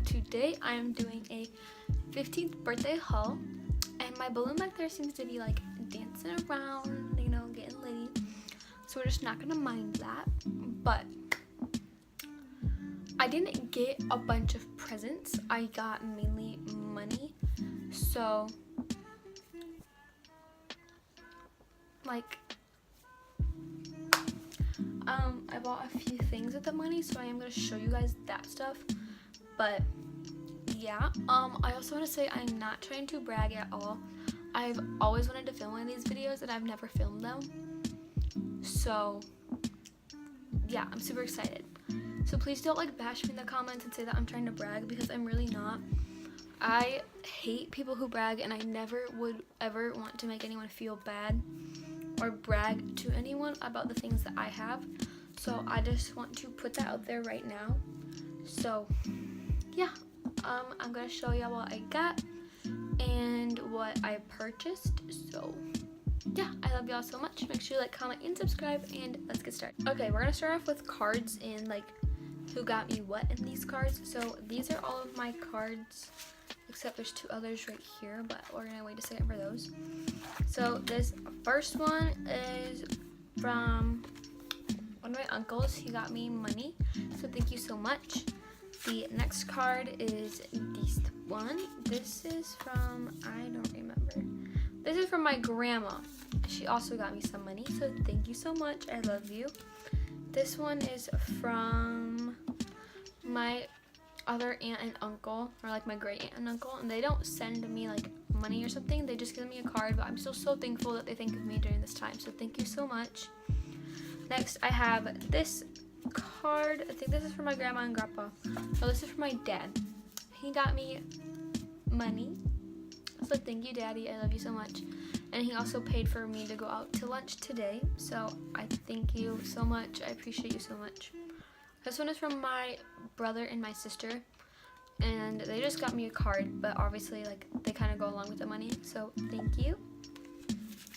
today I am doing a 15th birthday haul, and my balloon back there seems to be like dancing around, you know, getting litty, so we're just not gonna mind that. But I didn't get a bunch of presents, I got mainly money. So like I bought a few things with the money, so I am going to show you guys that stuff. But yeah, I also want to say I'm not trying to brag at all. I've always wanted to film one of these videos and I've never filmed them. So yeah, I'm super excited. So please don't like bash me in the comments and say that I'm trying to brag, because I'm really not. I hate people who brag, and I never would ever want to make anyone feel bad or brag to anyone about the things that I have. So I just want to put that out there right now. So yeah, I'm gonna show y'all what I got and what I purchased. So yeah, I love y'all so much. Make sure you like, comment, and subscribe, and let's get started. Okay, we're gonna start off with cards and like who got me what in these cards. So these are all of my cards, except there's two others right here, but we're gonna wait a second for those. So this first one is from one of my uncles. He got me money, so thank you so much. The next card is this one. This is from, I don't remember. This is from my grandma. She also got me some money, so thank you so much. I love you. This one is from my other aunt and uncle, or like my great aunt and uncle, and they don't send me like money or something, they just give me a card, but I'm still so thankful that they think of me during this time, so thank you so much. Next I have this card. I think this is for my grandma and grandpa. No, this is for my dad. He got me money, so thank you, Daddy, I love you so much. And he also paid for me to go out to lunch today, so I thank you so much. I appreciate you so much. This one is from my brother and my sister, and they just got me a card, but obviously like they kind of go along with the money, so thank you.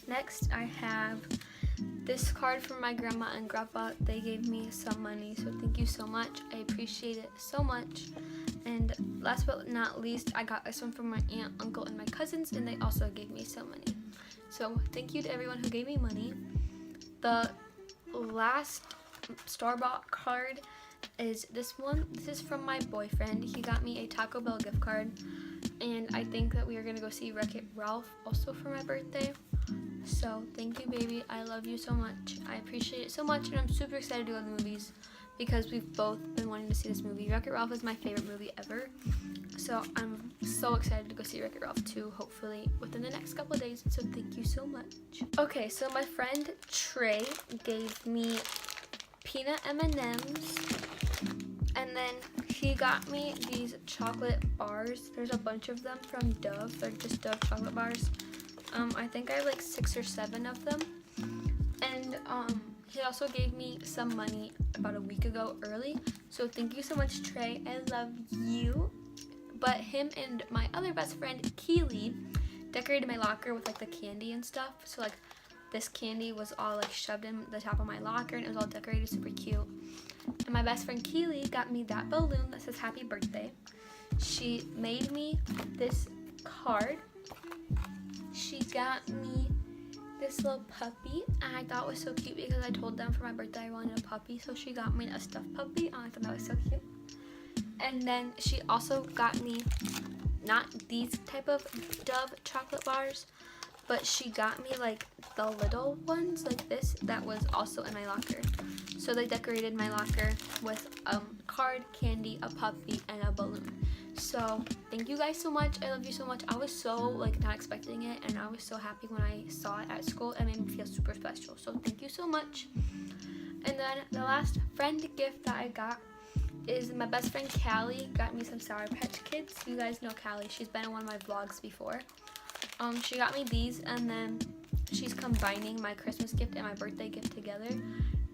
Next I have this card from my grandma and grandpa. They gave me some money, so thank you so much. I appreciate it so much. And last but not least, I got this one from my aunt, uncle, and my cousins, and they also gave me some money. So thank you to everyone who gave me money. The last store-bought card is this one. This is from my boyfriend. He got me a Taco Bell gift card, and I think that we are gonna go see Wreck-It Ralph also for my birthday. So thank you, baby. I love you so much. I appreciate it so much, and I'm super excited to go to the movies because we've both been wanting to see this movie. Wreck-It Ralph is my favorite movie ever, so I'm so excited to go see Wreck-It Ralph 2, hopefully within the next couple of days, so thank you so much. Okay, so my friend Trey gave me peanut M&Ms, and then he got me these chocolate bars. There's a bunch of them from Dove. They're just Dove chocolate bars. I think I have like 6 or 7 of them, and he also gave me some money about a week ago early, so thank you so much, Trey. I love you. But him and my other best friend Keely decorated my locker with like the candy and stuff, so like this candy was all like shoved in the top of my locker, and it was all decorated super cute. And my best friend Keely got me that balloon that says happy birthday. She made me this card. She got me this little puppy, and I thought it was so cute because I told them for my birthday I wanted a puppy, so she got me a stuffed puppy, and I thought that was so cute. And then she also got me not these type of Dove chocolate bars, but she got me like the little ones like this that was also in my locker. So they decorated my locker with a card, candy, a puppy, and a balloon. So thank you guys so much. I love you so much. I was so like not expecting it, and I was so happy when I saw it at school. It made me feel super special, so thank you so much. And then the last friend gift that I got is my best friend Callie got me some Sour Patch Kids. You guys know Callie. She's been in one of my vlogs before. She got me these, and then she's combining my Christmas gift and my birthday gift together,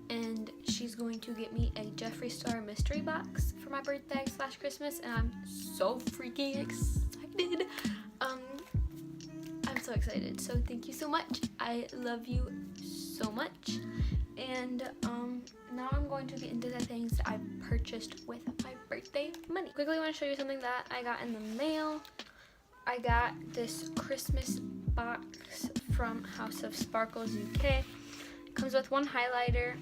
and she's going to get me a Jeffree Star mystery box for my birthday / Christmas, and I'm so freaking excited. I'm so excited. So thank you so much. I love you so much, And now I'm going to get into the things that I purchased with my birthday money. Quickly want to show you something that I got in the mail. I got this Christmas box from House of Sparkles UK. It comes with one highlighter,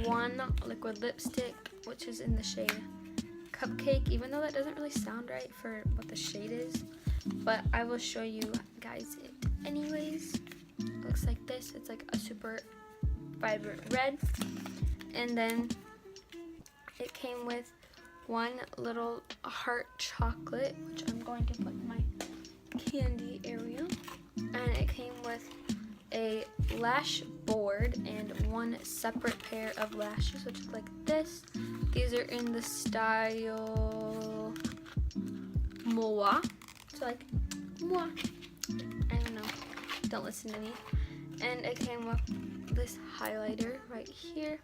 one liquid lipstick, which is in the shade Cupcake, even though that doesn't really sound right for what the shade is, but I will show you guys it anyways. It looks like this. It's like a super vibrant red, and then it came with one little heart chocolate, which I'm going to put in my candy area, and it came with a lash board and one separate pair of lashes, which look like this. These are in the style Moa, so like Moa, I don't know, don't listen to me. And it came with this highlighter right here,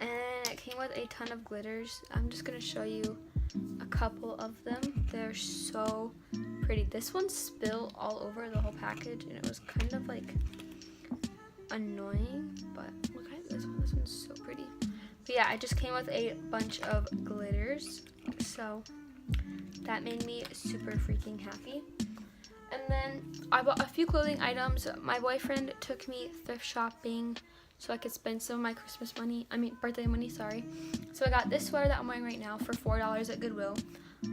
and it came with a ton of glitters. I'm just gonna show you a couple of them. They're so pretty. This one spilled all over the whole package, and it was kind of like annoying, but look at this one. This one's so pretty. But yeah, it just came with a bunch of glitters, so that made me super freaking happy. And then I bought a few clothing items. My boyfriend took me thrift shopping so I could spend some of my birthday money, sorry. So I got this sweater that I'm wearing right now for $4 at Goodwill.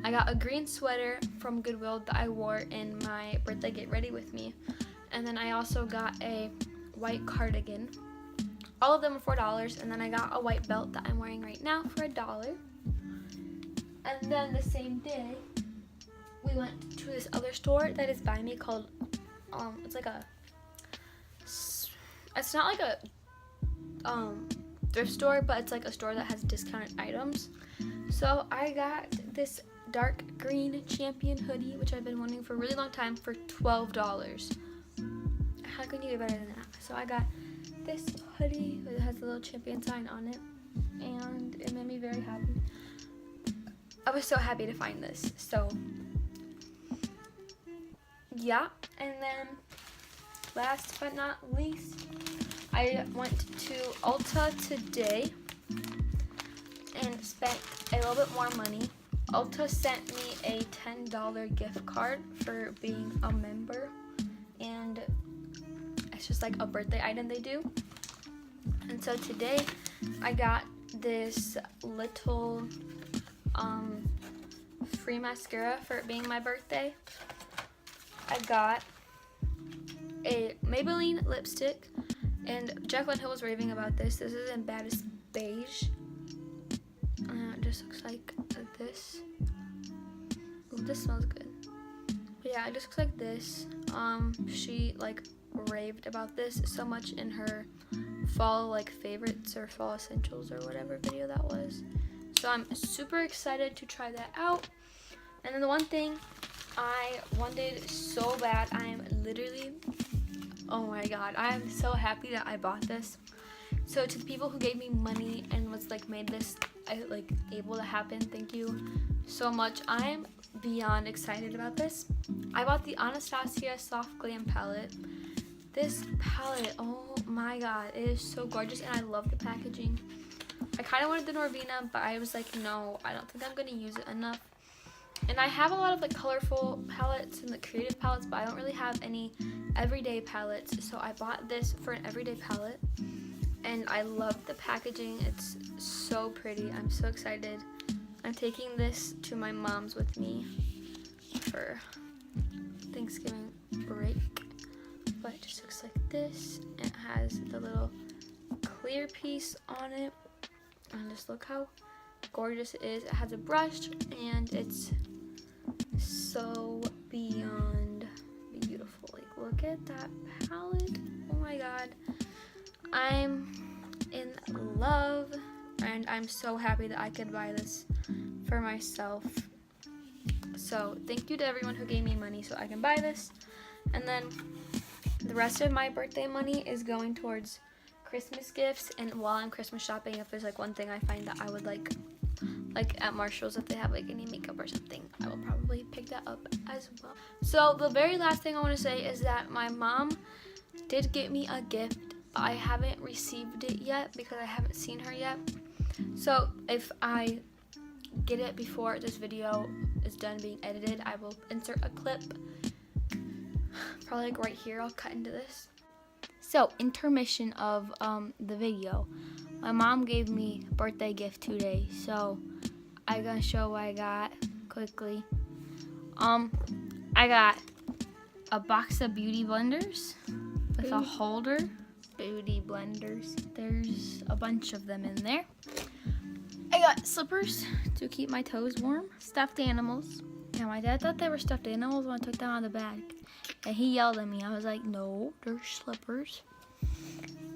I got a green sweater from Goodwill that I wore in my birthday get ready with me. And then I also got a white cardigan. All of them were $4. And then I got a white belt that I'm wearing right now for $1. And then the same day, we went to this other store that is by me called, it's not like a thrift store, but it's like a store that has discounted items. So I got this dark green Champion hoodie, which I've been wanting for a really long time, for $12. How can you get better than that? So I got this hoodie that has a little Champion sign on it, and it made me very happy. I was so happy to find this. So yeah, and then last but not least, I went to Ulta today and spent a little bit more money. Ulta sent me a $10 gift card for being a member, and it's just like a birthday item they do. And so today I got this little free mascara for it being my birthday. I got a Maybelline lipstick, and Jaclyn Hill was raving about this. This is in Baddest Beige. It just looks like this. Ooh, this smells good. But yeah, it just looks like this. She like raved about this so much in her fall like favorites or fall essentials or whatever video that was. So I'm super excited to try that out. And then the one thing I wanted so bad, I'm literally, oh my god, I'm so happy that I bought this. So to the people who gave me money and was like made this like able to happen, thank you so much. I'm beyond excited about this. I bought the Anastasia Soft Glam palette. This palette, oh my god, it is so gorgeous, and I love the packaging. I kind of wanted the Norvina, but I was like, no, I don't think I'm going to use it enough. And I have a lot of like colorful palettes and the creative palettes, but I don't really have any everyday palettes. So I bought this for an everyday palette, and I love the packaging. It's so pretty. I'm so excited. I'm taking this to my mom's with me for Thanksgiving break. But it just looks like this. It has the little clear piece on it. And just look how gorgeous it is. It has a brush, and it's so beyond beautiful. Like, look at that palette. Oh my god. I'm in love, and I'm so happy that I could buy this for myself. So thank you to everyone who gave me money so I can buy this. And then the rest of my birthday money is going towards Christmas gifts. And while I'm Christmas shopping, if there's like one thing I find that I would like at Marshall's, if they have like any makeup or something, I will probably pick that up as well. So the very last thing I want to say is that my mom did get me a gift I haven't received it yet because I haven't seen her yet. So if I get it before this video is done being edited, I will insert a clip, probably like right here. I'll cut into this. So intermission of the video, my mom gave me a birthday gift today, so I'm gonna show what I got quickly. I got a box of beauty blenders with a holder. Beauty blenders, there's a bunch of them in there. I got slippers to keep my toes warm. Stuffed animals. Yeah, my dad thought they were stuffed animals when I took them out of the bag. And he yelled at me. I was like, no, they're slippers.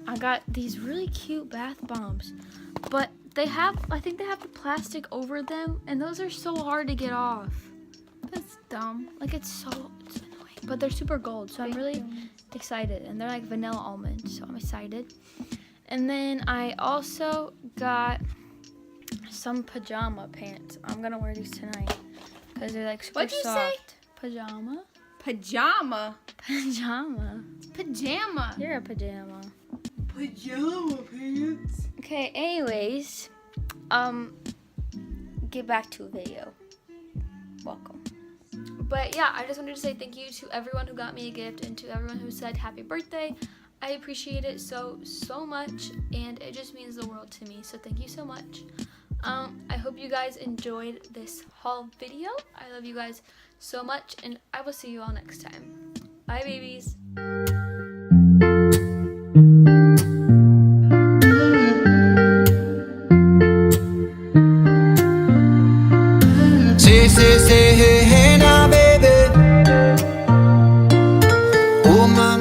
I got these really cute bath bombs. But they have, I think they have the plastic over them. And those are so hard to get off. That's dumb. Like, it's annoying. But they're super gold, so I'm really excited. And they're like vanilla almond, so I'm excited. And then I also got some pajama pants. I'm gonna wear these tonight because they're like super soft. What'd you say? Pajama. Pajama. Pajama. It's pajama. You're a pajama. Pajama pants. Okay. Anyways, get back to a video. Welcome. But yeah, I just wanted to say thank you to everyone who got me a gift and to everyone who said happy birthday. I appreciate it so much, and it just means the world to me. So thank you so much. I hope you guys enjoyed this haul video. I love you guys so much, and I will see you all next time. Bye, babies. Say, hey, hey, now, baby. Oh, my